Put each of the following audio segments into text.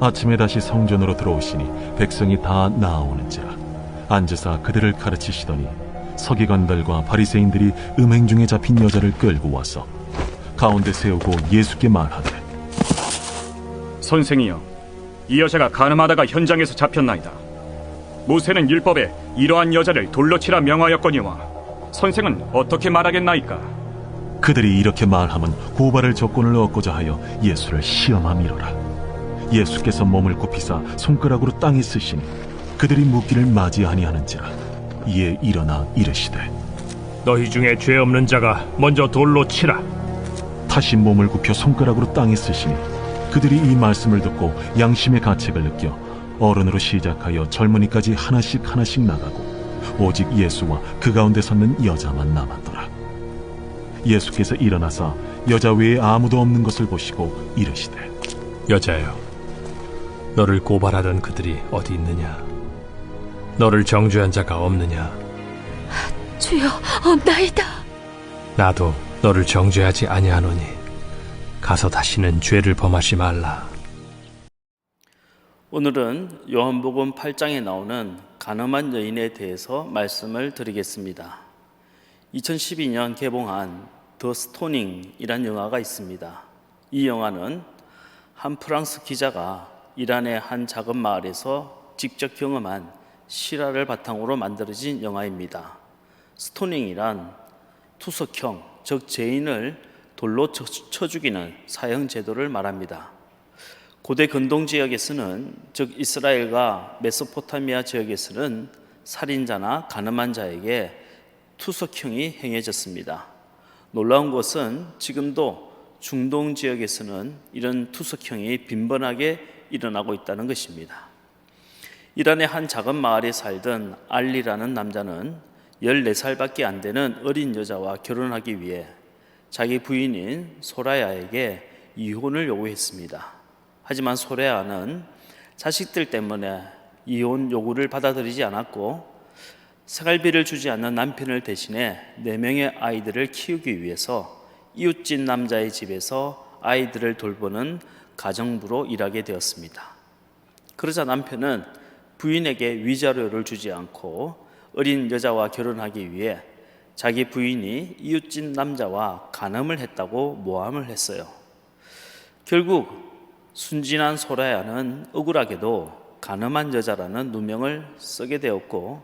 아침에 다시 성전으로 들어오시니 백성이 다 나아오는지라 앉으사 그들을 가르치시더니 서기관들과 바리새인들이 음행 중에 잡힌 여자를 끌고 와서 가운데 세우고 예수께 말하되, 선생이여, 이 여자가 간음하다가 현장에서 잡혔나이다. 모세는 율법에 이러한 여자를 돌로 치라 명하였거니와 선생은 어떻게 말하겠나이까? 그들이 이렇게 말하면 고발할 조건을 얻고자 하여 예수를 시험함이로라. 예수께서 몸을 굽히사 손가락으로 땅에 쓰시니 그들이 묻기를 맞이 아니하는지라. 이에 일어나 이르시되, 너희 중에 죄 없는 자가 먼저 돌로 치라. 다시 몸을 굽혀 손가락으로 땅에 쓰시니 그들이 이 말씀을 듣고 양심의 가책을 느껴 어른으로 시작하여 젊은이까지 하나씩 나가고 오직 예수와 그 가운데 섰는 여자만 남았더라. 예수께서 일어나사 여자 외에 아무도 없는 것을 보시고 이르시되, 여자여, 너를 고발하던 그들이 어디 있느냐? 너를 정죄한 자가 없느냐? 주여, 없나이다. 나도 너를 정죄하지 아니하노니 가서 다시는 죄를 범하지 말라. 오늘은 요한복음 8장에 나오는 간음한 여인에 대해서 말씀을 드리겠습니다. 2012년 개봉한 더 스토닝이란 영화가 있습니다. 이 영화는 한 프랑스 기자가 이란의 한 작은 마을에서 직접 경험한 실화를 바탕으로 만들어진 영화입니다. 스토닝이란 투석형, 즉 죄인을 돌로 쳐 죽이는 사형 제도를 말합니다. 고대 근동 지역에서는, 즉 이스라엘과 메소포타미아 지역에서는 살인자나 간음한 자에게 투석형이 행해졌습니다. 놀라운 것은 지금도 중동 지역에서는 이런 투석형이 빈번하게 일어나고 있다는 것입니다. 이란의 한 작은 마을에 살던 알리라는 남자는 14살밖에 안 되는 어린 여자와 결혼하기 위해 자기 부인인 소라야에게 이혼을 요구했습니다. 하지만 소라야는 자식들 때문에 이혼 요구를 받아들이지 않았고 생활비를 주지 않는 남편을 대신해 4명의 아이들을 키우기 위해서 이웃집 남자의 집에서 아이들을 돌보는 가정부로 일하게 되었습니다. 그러자 남편은 부인에게 위자료를 주지 않고 어린 여자와 결혼하기 위해 자기 부인이 이웃집 남자와 간음을 했다고 모함을 했어요. 결국 순진한 소라야는 억울하게도 간음한 여자라는 누명을 쓰게 되었고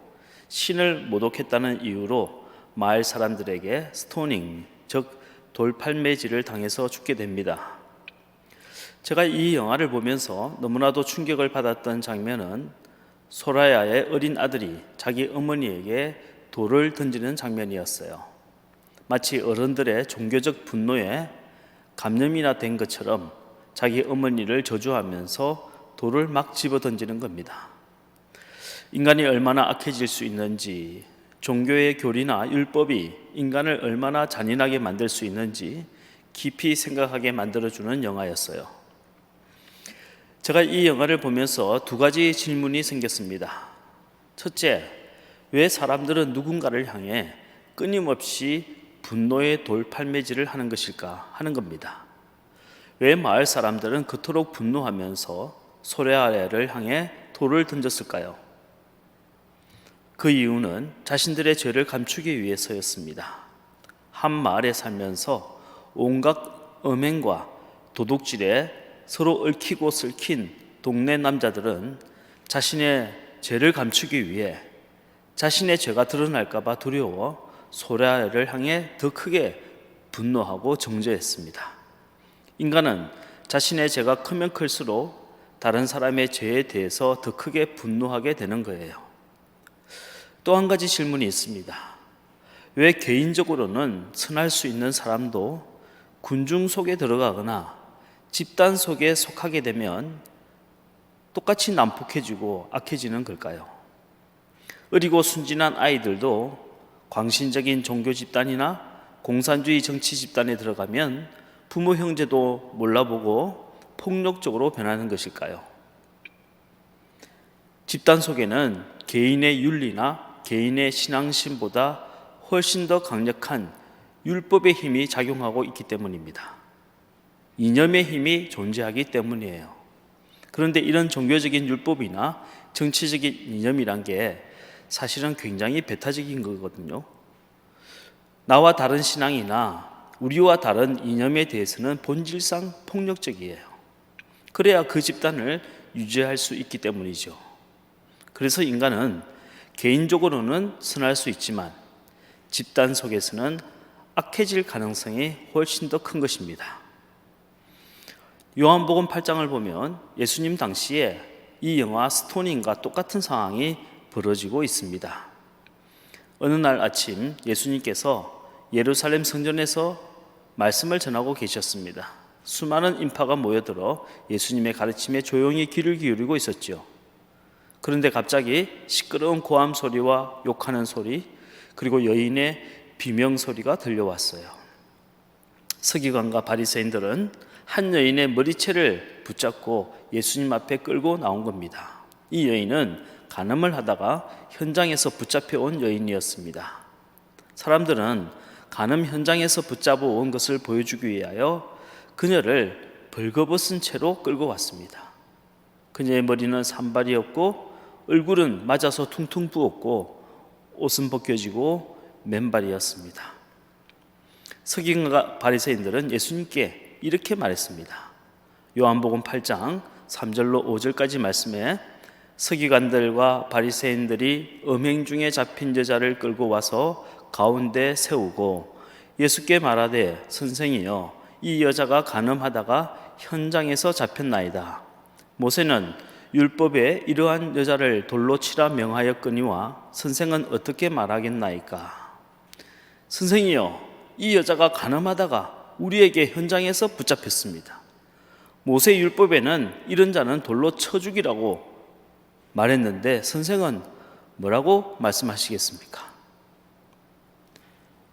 신을 모독했다는 이유로 마을 사람들에게 스토닝, 즉 돌팔매질을 당해서 죽게 됩니다. 제가 이 영화를 보면서 너무나도 충격을 받았던 장면은 소라야의 어린 아들이 자기 어머니에게 돌을 던지는 장면이었어요. 마치 어른들의 종교적 분노에 감염이나 된 것처럼 자기 어머니를 저주하면서 돌을 막 집어 던지는 겁니다. 인간이 얼마나 악해질 수 있는지, 종교의 교리나 율법이 인간을 얼마나 잔인하게 만들 수 있는지 깊이 생각하게 만들어주는 영화였어요. 제가 이 영화를 보면서 2가지 질문이 생겼습니다. 첫째, 왜 사람들은 누군가를 향해 끊임없이 분노의 돌팔매질을 하는 것일까 하는 겁니다. 왜 마을 사람들은 그토록 분노하면서 소라야를 향해 돌을 던졌을까요? 그 이유는 자신들의 죄를 감추기 위해서였습니다. 한 마을에 살면서 온갖 음행과 도둑질에 서로 얽히고 설킨 동네 남자들은 자신의 죄를 감추기 위해 자신의 죄가 드러날까 봐 두려워 소라야를 향해 더 크게 분노하고 정죄했습니다. 인간은 자신의 죄가 크면 클수록 다른 사람의 죄에 대해서 더 크게 분노하게 되는 거예요. 또 한 가지 질문이 있습니다. 왜 개인적으로는 선할 수 있는 사람도 군중 속에 들어가거나 집단 속에 속하게 되면 똑같이 난폭해지고 악해지는 걸까요? 어리고 순진한 아이들도 광신적인 종교 집단이나 공산주의 정치 집단에 들어가면 부모 형제도 몰라보고 폭력적으로 변하는 것일까요? 집단 속에는 개인의 윤리나 개인의 신앙심보다 훨씬 더 강력한 율법의 힘이 작용하고 있기 때문입니다. 이념의 힘이 존재하기 때문이에요. 그런데 이런 종교적인 율법이나 정치적인 이념이란 게 사실은 굉장히 배타적인 거거든요. 나와 다른 신앙이나 우리와 다른 이념에 대해서는 본질상 폭력적이에요. 그래야 그 집단을 유지할 수 있기 때문이죠. 그래서 인간은 개인적으로는 선할 수 있지만 집단 속에서는 악해질 가능성이 훨씬 더 큰 것입니다. 요한복음 8장을 보면 예수님 당시에 이 영화 스토닝과 똑같은 상황이 벌어지고 있습니다. 어느 날 아침 예수님께서 예루살렘 성전에서 말씀을 전하고 계셨습니다. 수많은 인파가 모여들어 예수님의 가르침에 조용히 귀를 기울이고 있었죠. 그런데 갑자기 시끄러운 고함 소리와 욕하는 소리, 그리고 여인의 비명 소리가 들려왔어요. 서기관과 바리새인들은 한 여인의 머리채를 붙잡고 예수님 앞에 끌고 나온 겁니다. 이 여인은 간음을 하다가 현장에서 붙잡혀온 여인이었습니다. 사람들은 간음 현장에서 붙잡아 온 것을 보여주기 위하여 그녀를 벌거벗은 채로 끌고 왔습니다. 그녀의 머리는 산발이었고 얼굴은 맞아서 퉁퉁 부었고 옷은 벗겨지고 맨발이었습니다. 서기관과 바리새인들은 예수님께 이렇게 말했습니다. 요한복음 8장 3절로 5절까지 말씀에 서기관들과 바리새인들이 음행 중에 잡힌 여자를 끌고 와서 가운데 세우고 예수께 말하되 선생이여 이 여자가 간음하다가 현장에서 잡혔나이다. 모세는 율법에 이러한 여자를 돌로 치라 명하였거니와 선생은 어떻게 말하겠나이까? 선생이여 이 여자가 간음하다가 우리에게 현장에서 붙잡혔습니다. 모세 율법에는 이런 자는 돌로 쳐 죽이라고 말했는데 선생은 뭐라고 말씀하시겠습니까?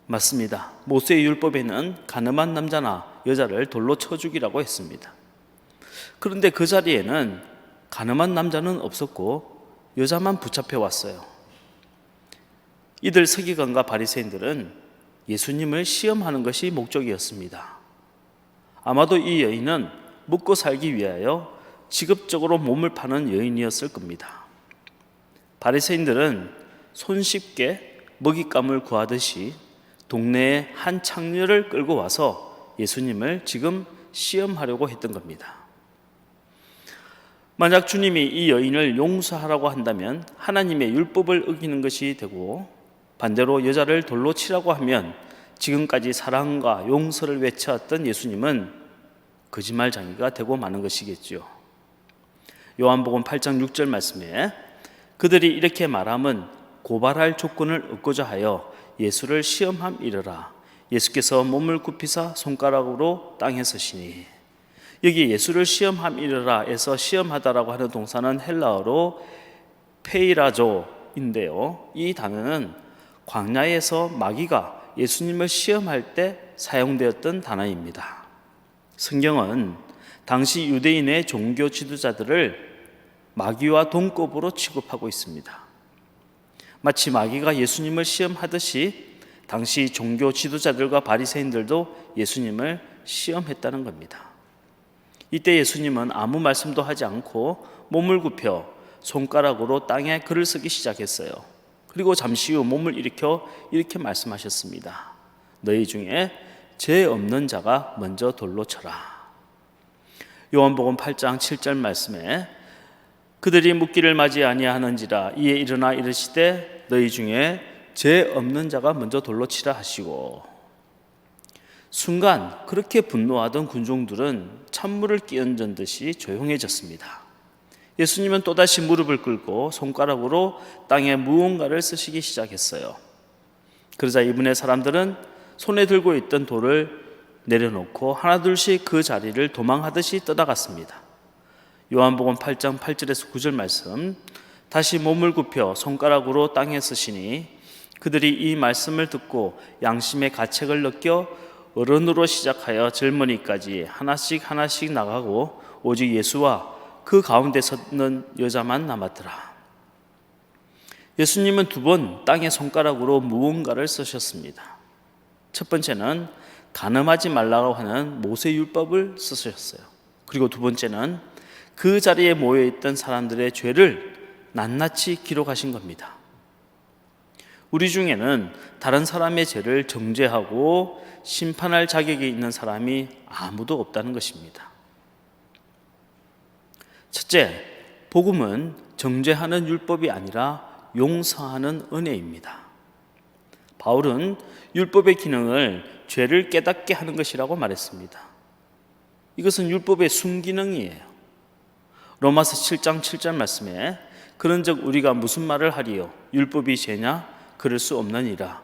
맞습니다. 모세 율법에는 간음한 남자나 여자를 돌로 쳐 죽이라고 했습니다. 그런데 그 자리에는 간음한 남자는 없었고 여자만 붙잡혀 왔어요. 이들 서기관과 바리새인들은 예수님을 시험하는 것이 목적이었습니다. 아마도 이 여인은 먹고 살기 위하여 직업적으로 몸을 파는 여인이었을 겁니다. 바리새인들은 손쉽게 먹잇감을 구하듯이 동네의 한 창녀를 끌고 와서 예수님을 지금 시험하려고 했던 겁니다. 만약 주님이 이 여인을 용서하라고 한다면 하나님의 율법을 어기는 것이 되고 반대로 여자를 돌로 치라고 하면 지금까지 사랑과 용서를 외쳐왔던 예수님은 거짓말쟁이가 되고 마는 것이겠죠. 요한복음 8장 6절 말씀에 그들이 이렇게 말함은 고발할 조건을 얻고자 하여 예수를 시험함이러라. 예수께서 몸을 굽히사 손가락으로 땅에 서시니 여기 예수를 시험함이러라에서 시험하다라고 하는 동사는 헬라어로 페이라조인데요. 이 단어는 광야에서 마귀가 예수님을 시험할 때 사용되었던 단어입니다. 성경은 당시 유대인의 종교 지도자들을 마귀와 동급으로 취급하고 있습니다. 마치 마귀가 예수님을 시험하듯이 당시 종교 지도자들과 바리새인들도 예수님을 시험했다는 겁니다. 이때 예수님은 아무 말씀도 하지 않고 몸을 굽혀 손가락으로 땅에 글을 쓰기 시작했어요. 그리고 잠시 후 몸을 일으켜 이렇게 말씀하셨습니다. 너희 중에 죄 없는 자가 먼저 돌로 쳐라. 요한복음 8장 7절 말씀에 그들이 묻기를 맞이 아니하는지라 이에 일어나 이르시되 너희 중에 죄 없는 자가 먼저 돌로 치라 하시고 순간 그렇게 분노하던 군중들은 찬물을 끼얹은 듯이 조용해졌습니다. 예수님은 또다시 무릎을 꿇고 손가락으로 땅에 무언가를 쓰시기 시작했어요. 그러자 이분의 사람들은 손에 들고 있던 돌을 내려놓고 하나둘씩 그 자리를 도망하듯이 떠나갔습니다. 요한복음 8장 8절에서 9절 말씀 다시 몸을 굽혀 손가락으로 땅에 쓰시니 그들이 이 말씀을 듣고 양심의 가책을 느껴 어른으로 시작하여 젊은이까지 하나씩 하나씩 나가고 오직 예수와 그 가운데 섰는 여자만 남았더라. 예수님은 두 번 땅에 손가락으로 무언가를 쓰셨습니다. 첫 번째는 간음하지 말라고 하는 모세 율법을 쓰셨어요. 그리고 두 번째는 그 자리에 모여있던 사람들의 죄를 낱낱이 기록하신 겁니다. 우리 중에는 다른 사람의 죄를 정죄하고 심판할 자격이 있는 사람이 아무도 없다는 것입니다. 첫째, 복음은 정죄하는 율법이 아니라 용서하는 은혜입니다. 바울은 율법의 기능을 죄를 깨닫게 하는 것이라고 말했습니다. 이것은 율법의 순기능이에요. 로마서 7장 7절 말씀에 그런즉 우리가 무슨 말을 하리요? 율법이 죄냐? 그럴 수 없느니라.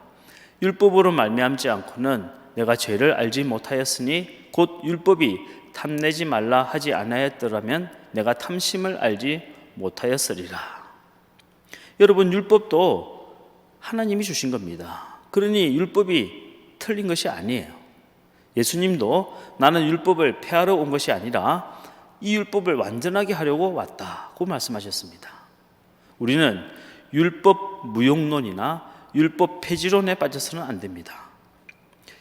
율법으로 말미암지 않고는 내가 죄를 알지 못하였으니 곧 율법이 탐내지 말라 하지 아니하였더라면 내가 탐심을 알지 못하였으리라. 여러분, 율법도 하나님이 주신 겁니다. 그러니 율법이 틀린 것이 아니에요. 예수님도 나는 율법을 폐하러 온 것이 아니라 이 율법을 완전하게 하려고 왔다고 말씀하셨습니다. 우리는 율법 무용론이나 율법 폐지론에 빠져서는 안 됩니다.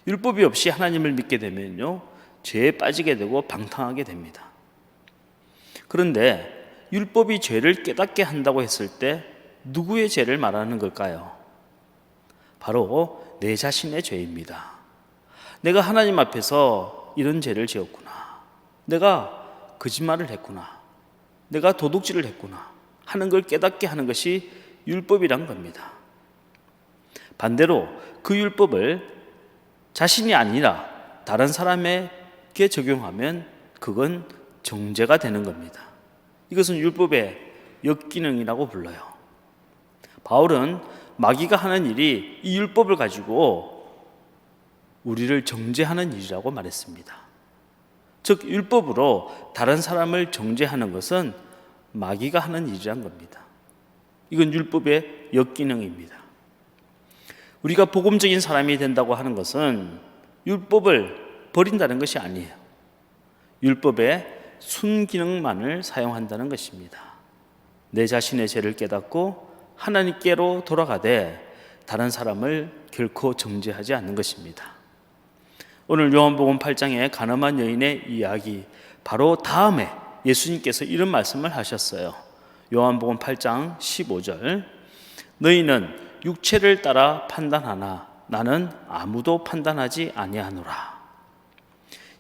율법이 없이 하나님을 믿게 되면요, 죄에 빠지게 되고 방탕하게 됩니다. 그런데 율법이 죄를 깨닫게 한다고 했을 때 누구의 죄를 말하는 걸까요? 바로 내 자신의 죄입니다. 내가 하나님 앞에서 이런 죄를 지었구나. 내가 거짓말을 했구나. 내가 도둑질을 했구나 하는 걸 깨닫게 하는 것이 율법이란 겁니다. 반대로 그 율법을 자신이 아니라 다른 사람에게 적용하면 그건 정죄가 되는 겁니다. 이것은 율법의 역기능이라고 불러요. 바울은 마귀가 하는 일이 이 율법을 가지고 우리를 정죄하는 일이라고 말했습니다. 즉 율법으로 다른 사람을 정죄하는 것은 마귀가 하는 일이란 겁니다. 이건 율법의 역기능입니다. 우리가 복음적인 사람이 된다고 하는 것은 율법을 버린다는 것이 아니에요. 율법의 순기능만을 사용한다는 것입니다. 내 자신의 죄를 깨닫고 하나님께로 돌아가되 다른 사람을 결코 정죄하지 않는 것입니다. 오늘 요한복음 8장의 가늠한 여인의 이야기 바로 다음에 예수님께서 이런 말씀을 하셨어요. 요한복음 8장 15절, 너희는 육체를 따라 판단하나 나는 아무도 판단하지 아니하노라.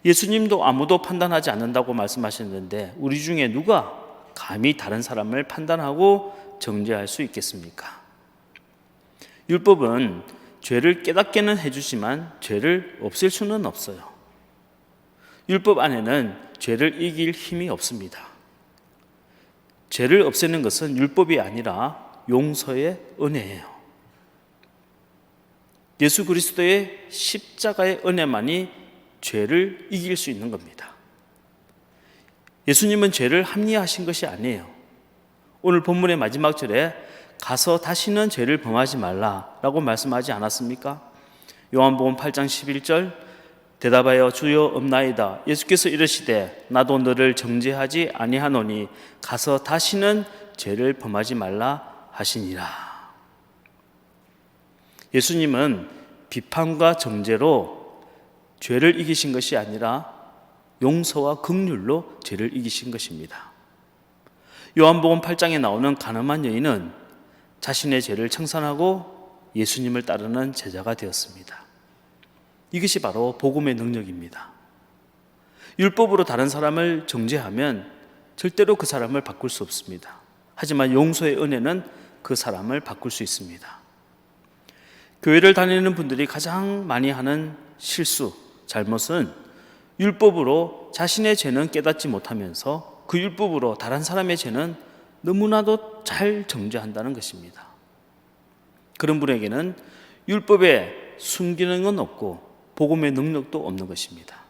예수님도 아무도 판단하지 않는다고 말씀하셨는데 우리 중에 누가 감히 다른 사람을 판단하고 정죄할 수 있겠습니까? 율법은 죄를 깨닫게는 해주지만 죄를 없앨 수는 없어요. 율법 안에는 죄를 이길 힘이 없습니다. 죄를 없애는 것은 율법이 아니라 용서의 은혜예요. 예수 그리스도의 십자가의 은혜만이 죄를 이길 수 있는 겁니다. 예수님은 죄를 합리화하신 것이 아니에요. 오늘 본문의 마지막 절에 가서 다시는 죄를 범하지 말라라고 말씀하지 않았습니까? 요한복음 8장 11절, 대답하여 주여 없나이다. 예수께서 이르시되 나도 너를 정죄하지 아니하노니 가서 다시는 죄를 범하지 말라 하시니라. 예수님은 비판과 정죄로 죄를 이기신 것이 아니라 용서와 긍휼로 죄를 이기신 것입니다. 요한복음 8장에 나오는 가늠한 여인은 자신의 죄를 청산하고 예수님을 따르는 제자가 되었습니다. 이것이 바로 복음의 능력입니다. 율법으로 다른 사람을 정죄하면 절대로 그 사람을 바꿀 수 없습니다. 하지만 용서의 은혜는 그 사람을 바꿀 수 있습니다. 교회를 다니는 분들이 가장 많이 하는 실수, 잘못은 율법으로 자신의 죄는 깨닫지 못하면서 그 율법으로 다른 사람의 죄는 너무나도 잘 정죄한다는 것입니다. 그런 분에게는 율법의 순기능은 없고 복음의 능력도 없는 것입니다.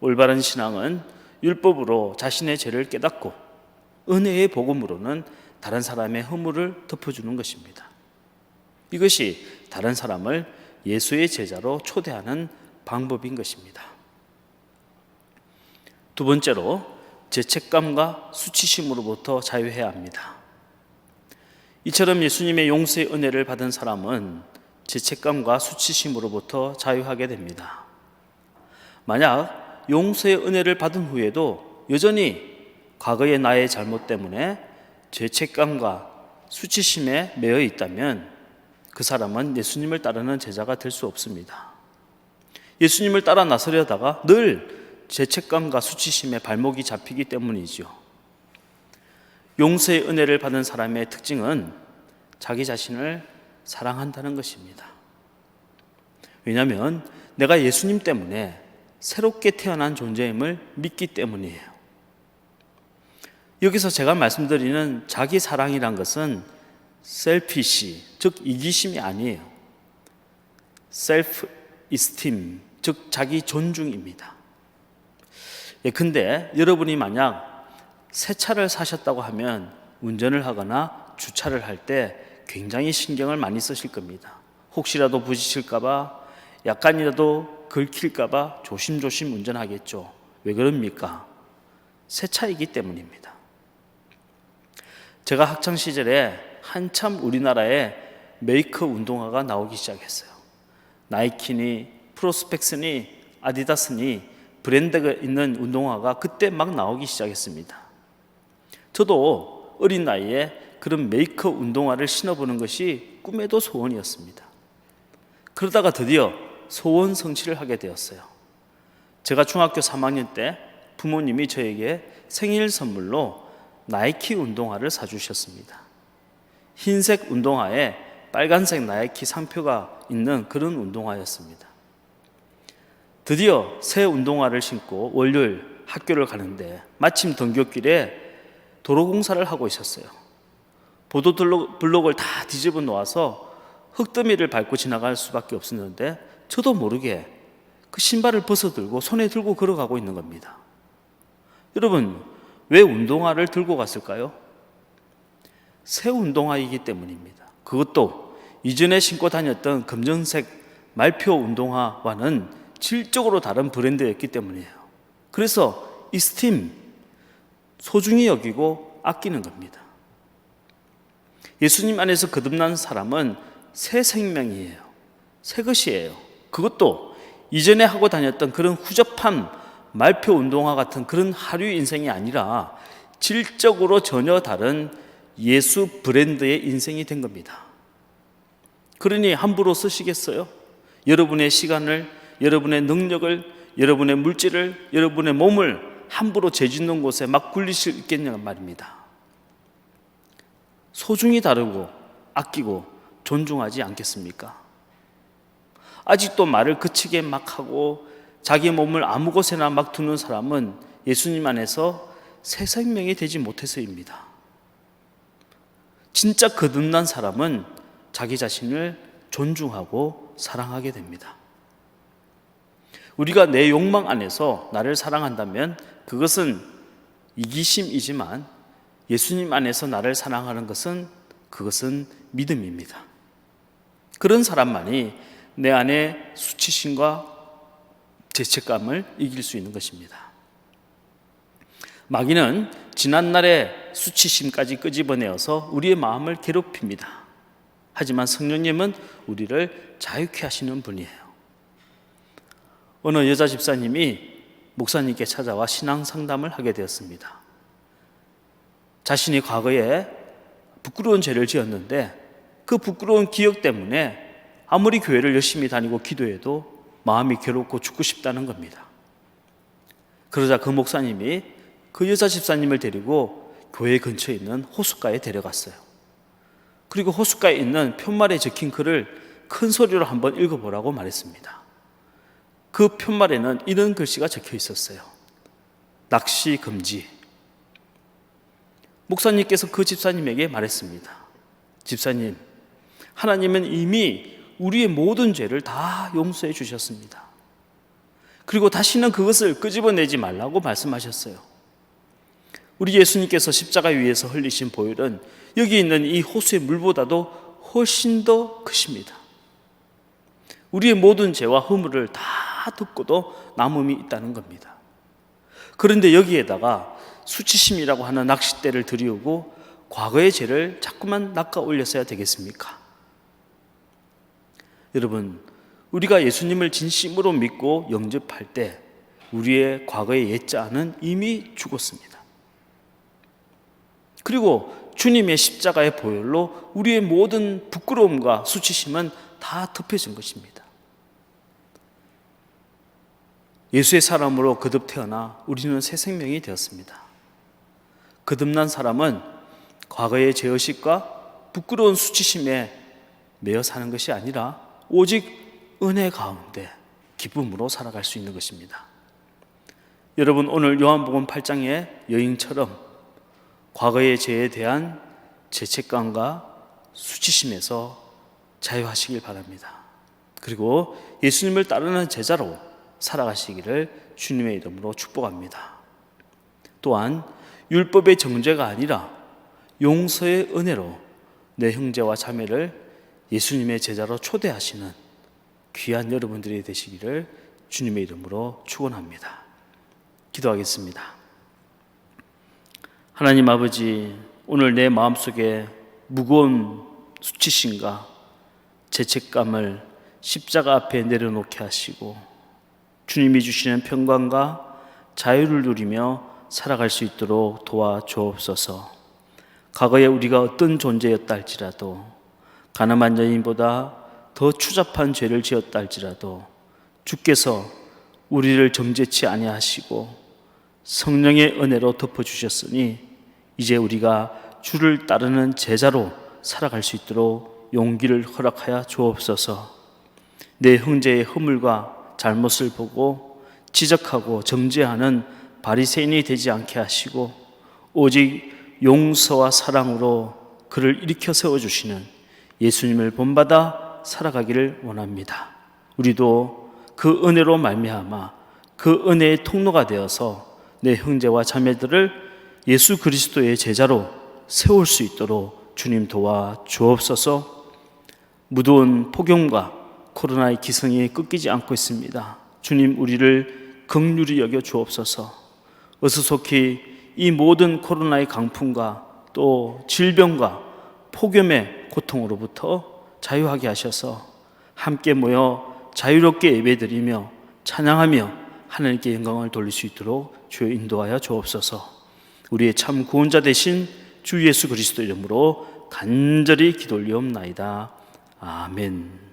올바른 신앙은 율법으로 자신의 죄를 깨닫고 은혜의 복음으로는 다른 사람의 허물을 덮어주는 것입니다. 이것이 다른 사람을 예수의 제자로 초대하는 방법인 것입니다. 두 번째로 죄책감과 수치심으로부터 자유해야 합니다. 이처럼 예수님의 용서의 은혜를 받은 사람은 죄책감과 수치심으로부터 자유하게 됩니다. 만약 용서의 은혜를 받은 후에도 여전히 과거의 나의 잘못 때문에 죄책감과 수치심에 매여 있다면 그 사람은 예수님을 따르는 제자가 될 수 없습니다. 예수님을 따라 나서려다가 늘 죄책감과 수치심에 발목이 잡히기 때문이죠. 용서의 은혜를 받은 사람의 특징은 자기 자신을 사랑한다는 것입니다. 왜냐하면 내가 예수님 때문에 새롭게 태어난 존재임을 믿기 때문이에요. 여기서 제가 말씀드리는 자기 사랑이란 것은 셀피시, 즉 이기심이 아니에요. 셀프 이스팀, 즉 자기 존중입니다. 근데 여러분이 만약 새 차를 사셨다고 하면 운전을 하거나 주차를 할 때 굉장히 신경을 많이 쓰실 겁니다. 혹시라도 부딪힐까봐, 약간이라도 긁힐까봐 조심조심 운전하겠죠. 왜 그럽니까? 새 차이기 때문입니다. 제가 학창시절에 한참 우리나라에 메이커 운동화가 나오기 시작했어요. 나이키니, 프로스펙스니, 아디다스니 브랜드가 있는 운동화가 그때 막 나오기 시작했습니다. 저도 어린 나이에 그런 메이커 운동화를 신어보는 것이 꿈에도 소원이었습니다. 그러다가 드디어 소원 성취를 하게 되었어요. 제가 중학교 3학년 때 부모님이 저에게 생일 선물로 나이키 운동화를 사주셨습니다. 흰색 운동화에 빨간색 나이키 상표가 있는 그런 운동화였습니다. 드디어 새 운동화를 신고 월요일 학교를 가는데 마침 등굣길에 도로공사를 하고 있었어요. 보도블록을 다 뒤집어 놓아서 흙더미를 밟고 지나갈 수밖에 없었는데 저도 모르게 그 신발을 벗어들고 손에 들고 걸어가고 있는 겁니다. 여러분, 왜 운동화를 들고 갔을까요? 새 운동화이기 때문입니다. 그것도 이전에 신고 다녔던 검정색 말표 운동화와는 질적으로 다른 브랜드였기 때문이에요. 그래서 이 스팀, 소중히 여기고 아끼는 겁니다. 예수님 안에서 거듭난 사람은 새 생명이에요. 새 것이에요. 그것도 이전에 하고 다녔던 그런 후접한 말표 운동화 같은 그런 하류 인생이 아니라 질적으로 전혀 다른 예수 브랜드의 인생이 된 겁니다. 그러니 함부로 쓰시겠어요? 여러분의 시간을, 여러분의 능력을, 여러분의 물질을, 여러분의 몸을 함부로 죄 짓는 곳에 막 굴리실 수 있겠냐 말입니다. 소중히 다루고 아끼고 존중하지 않겠습니까? 아직도 말을 그치게 막 하고 자기 몸을 아무 곳에나 막 두는 사람은 예수님 안에서 새 생명이 되지 못해서입니다. 진짜 거듭난 사람은 자기 자신을 존중하고 사랑하게 됩니다. 우리가 내 욕망 안에서 나를 사랑한다면 그것은 이기심이지만 예수님 안에서 나를 사랑하는 것은 그것은 믿음입니다. 그런 사람만이 내 안에 수치심과 죄책감을 이길 수 있는 것입니다. 마귀는 지난날의 수치심까지 끄집어내어서 우리의 마음을 괴롭힙니다. 하지만 성령님은 우리를 자유케 하시는 분이에요. 어느 여자 집사님이 목사님께 찾아와 신앙 상담을 하게 되었습니다. 자신이 과거에 부끄러운 죄를 지었는데 그 부끄러운 기억 때문에 아무리 교회를 열심히 다니고 기도해도 마음이 괴롭고 죽고 싶다는 겁니다. 그러자 그 목사님이 그 여자 집사님을 데리고 교회 근처에 있는 호숫가에 데려갔어요. 그리고 호숫가에 있는 편말에 적힌 글을 큰 소리로 한번 읽어보라고 말했습니다. 그 편말에는 이런 글씨가 적혀 있었어요. 낚시 금지. 목사님께서 그 집사님에게 말했습니다. 집사님, 하나님은 이미 우리의 모든 죄를 다 용서해 주셨습니다. 그리고 다시는 그것을 끄집어내지 말라고 말씀하셨어요. 우리 예수님께서 십자가 위에서 흘리신 보혈은 여기 있는 이 호수의 물보다도 훨씬 더 크십니다. 우리의 모든 죄와 허물을 다 덮고도 남음이 있다는 겁니다. 그런데 여기에다가 수치심이라고 하는 낚싯대를 들이우고 과거의 죄를 자꾸만 낚아 올렸어야 되겠습니까? 여러분, 우리가 예수님을 진심으로 믿고 영접할 때 우리의 과거의 옛자는 이미 죽었습니다. 그리고 주님의 십자가의 보혈로 우리의 모든 부끄러움과 수치심은 다 덮여진 것입니다. 예수의 사람으로 거듭 태어나 우리는 새 생명이 되었습니다. 거듭난 사람은 과거의 죄의식과 부끄러운 수치심에 매여 사는 것이 아니라 오직 은혜 가운데 기쁨으로 살아갈 수 있는 것입니다. 여러분, 오늘 요한복음 8장의 여인처럼 과거의 죄에 대한 죄책감과 수치심에서 자유하시길 바랍니다. 그리고 예수님을 따르는 제자로 살아가시기를 주님의 이름으로 축복합니다. 또한 율법의 정죄가 아니라 용서의 은혜로 내 형제와 자매를 예수님의 제자로 초대하시는 귀한 여러분들이 되시기를 주님의 이름으로 축원합니다. 기도하겠습니다. 하나님 아버지, 오늘 내 마음속에 무거운 수치심과 죄책감을 십자가 앞에 내려놓게 하시고 주님이 주시는 평강과 자유를 누리며 살아갈 수 있도록 도와주옵소서. 과거에 우리가 어떤 존재였다 할지라도, 가늠한 여인보다 더 추잡한 죄를 지었다 할지라도 주께서 우리를 정죄치 아니하시고 성령의 은혜로 덮어주셨으니 이제 우리가 주를 따르는 제자로 살아갈 수 있도록 용기를 허락하여 주옵소서. 내 형제의 허물과 잘못을 보고 지적하고 정죄하는 바리새인이 되지 않게 하시고 오직 용서와 사랑으로 그를 일으켜 세워주시는 예수님을 본받아 살아가기를 원합니다. 우리도 그 은혜로 말미암아 그 은혜의 통로가 되어서 내 형제와 자매들을 예수 그리스도의 제자로 세울 수 있도록 주님 도와 주옵소서. 무더운 폭염과 코로나의 기승이 꺾이지 않고 있습니다. 주님, 우리를 긍휼히 여겨 주옵소서. 어수속히 이 모든 코로나의 강풍과 또 질병과 폭염의 고통으로부터 자유하게 하셔서 함께 모여 자유롭게 예배드리며 찬양하며 하나님께 영광을 돌릴 수 있도록 주여 인도하여 주옵소서. 우리의 참 구원자 되신 주 예수 그리스도 이름으로 간절히 기도 올리옵나이다. 아멘.